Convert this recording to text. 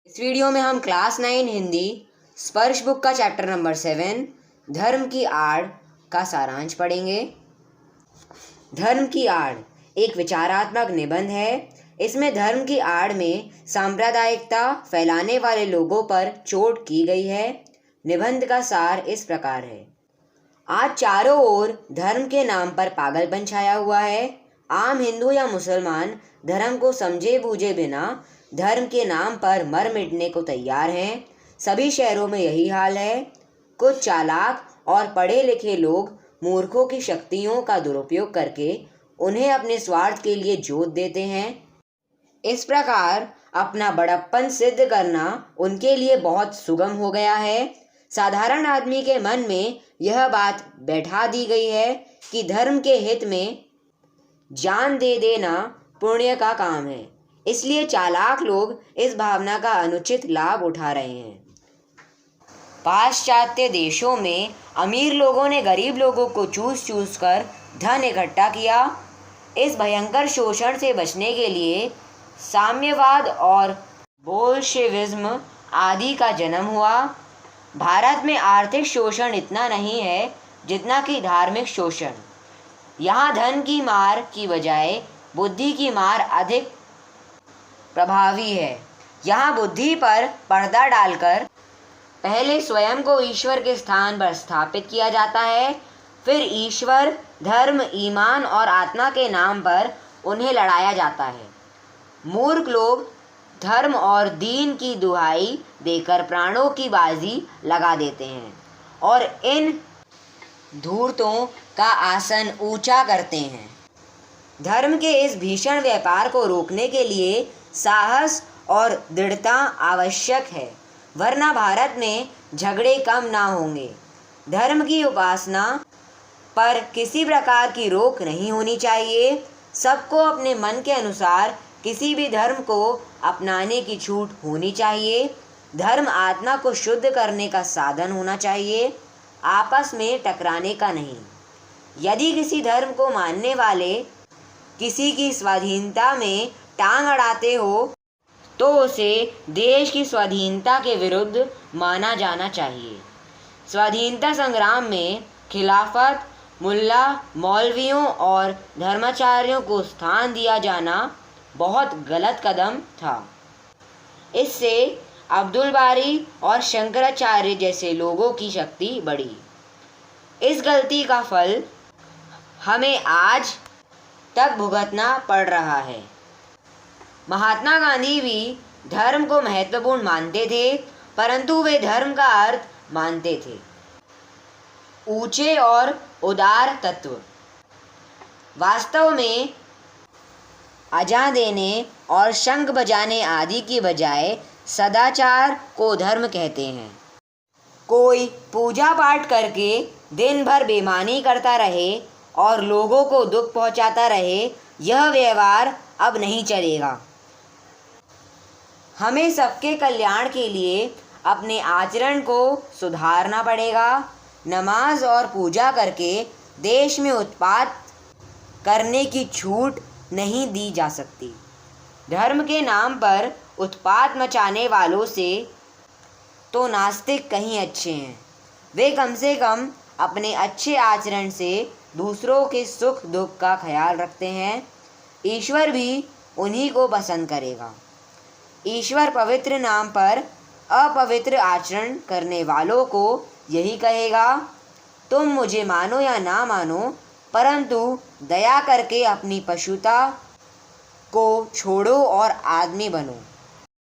इस वीडियो में हम क्लास 9 हिंदी स्पर्श बुक का चैप्टर नंबर 7 धर्म की आड़ का सारांश पढ़ेंगे। धर्म की आड़ एक विचारात्मक निबंध है। इसमें धर्म की आड़ में सांप्रदायिकता फैलाने वाले लोगों पर चोट की गई है। निबंध का सार इस प्रकार है। आज चारों ओर धर्म के नाम पर पागलपन छाया हुआ है। आम हिंदू या मुसलमान धर्म को समझे बूझे बिना धर्म के नाम पर मर मिटने को तैयार हैं। सभी शहरों में यही हाल है। कुछ चालाक और पढ़े लिखे लोग मूर्खों की शक्तियों का दुरुपयोग करके उन्हें अपने स्वार्थ के लिए जोत देते हैं। इस प्रकार अपना बड़प्पन सिद्ध करना उनके लिए बहुत सुगम हो गया है। साधारण आदमी के मन में यह बात बैठा दी गई है कि धर्म के हित में जान दे देना पुण्य का काम है। इसलिए चालाक लोग इस भावना का अनुचित लाभ उठा रहे हैं। पाश्चात्य देशों में अमीर लोगों ने गरीब लोगों को चूस कर धन इकट्ठा किया। इस भयंकर शोषण से बचने के लिए साम्यवाद और बोल्शेविज्म आदि का जन्म हुआ। भारत में आर्थिक शोषण इतना नहीं है जितना कि धार्मिक शोषण। यहाँ धन की मार की बजाय बुद्धि की मार अधिक प्रभावी है। यहाँ बुद्धि पर पर्दा डालकर पहले स्वयं को ईश्वर के स्थान पर स्थापित किया जाता है, फिर ईश्वर, धर्म, ईमान और आत्मा के नाम पर उन्हें लड़ाया जाता है। मूर्ख लोग धर्म और दीन की दुहाई देकर प्राणों की बाजी लगा देते हैं और इन धूर्तों का आसन ऊंचा करते हैं। धर्म के इस भीषण व्यापार को रोकने के लिए साहस और दृढ़ता आवश्यक है, वरना भारत में झगड़े कम ना होंगे। धर्म की उपासना पर किसी प्रकार की रोक नहीं होनी चाहिए। सबको अपने मन के अनुसार किसी भी धर्म को अपनाने की छूट होनी चाहिए। धर्म आत्मा को शुद्ध करने का साधन होना चाहिए, आपस में टकराने का नहीं। यदि किसी धर्म को मानने वाले किसी की स्वाधीनता में टांग अड़ाते हो तो उसे देश की स्वाधीनता के विरुद्ध माना जाना चाहिए। स्वाधीनता संग्राम में खिलाफत, मुल्ला, मौलवियों और धर्माचार्यों को स्थान दिया जाना बहुत गलत कदम था। इससे अब्दुल बारी और शंकराचार्य जैसे लोगों की शक्ति बढ़ी। इस गलती का फल हमें आज तक भुगतना पड़ रहा है। महात्मा गांधी भी धर्म को महत्वपूर्ण मानते थे, परंतु वे धर्म का अर्थ मानते थे ऊंचे और उदार तत्व। वास्तव में अजा देने और शंख बजाने आदि की बजाय सदाचार को धर्म कहते हैं। कोई पूजा पाठ करके दिन भर बेईमानी करता रहे और लोगों को दुख पहुंचाता रहे, यह व्यवहार अब नहीं चलेगा। हमें सबके कल्याण के लिए अपने आचरण को सुधारना पड़ेगा। नमाज और पूजा करके देश में उत्पात करने की छूट नहीं दी जा सकती। धर्म के नाम पर उत्पात मचाने वालों से तो नास्तिक कहीं अच्छे हैं। वे कम से कम अपने अच्छे आचरण से दूसरों के सुख दुख का ख्याल रखते हैं। ईश्वर भी उन्हीं को पसंद करेगा। ईश्वर पवित्र नाम पर अपवित्र आचरण करने वालों को यही कहेगा, तुम मुझे मानो या ना मानो, परंतु दया करके अपनी पशुता को छोड़ो और आदमी बनो।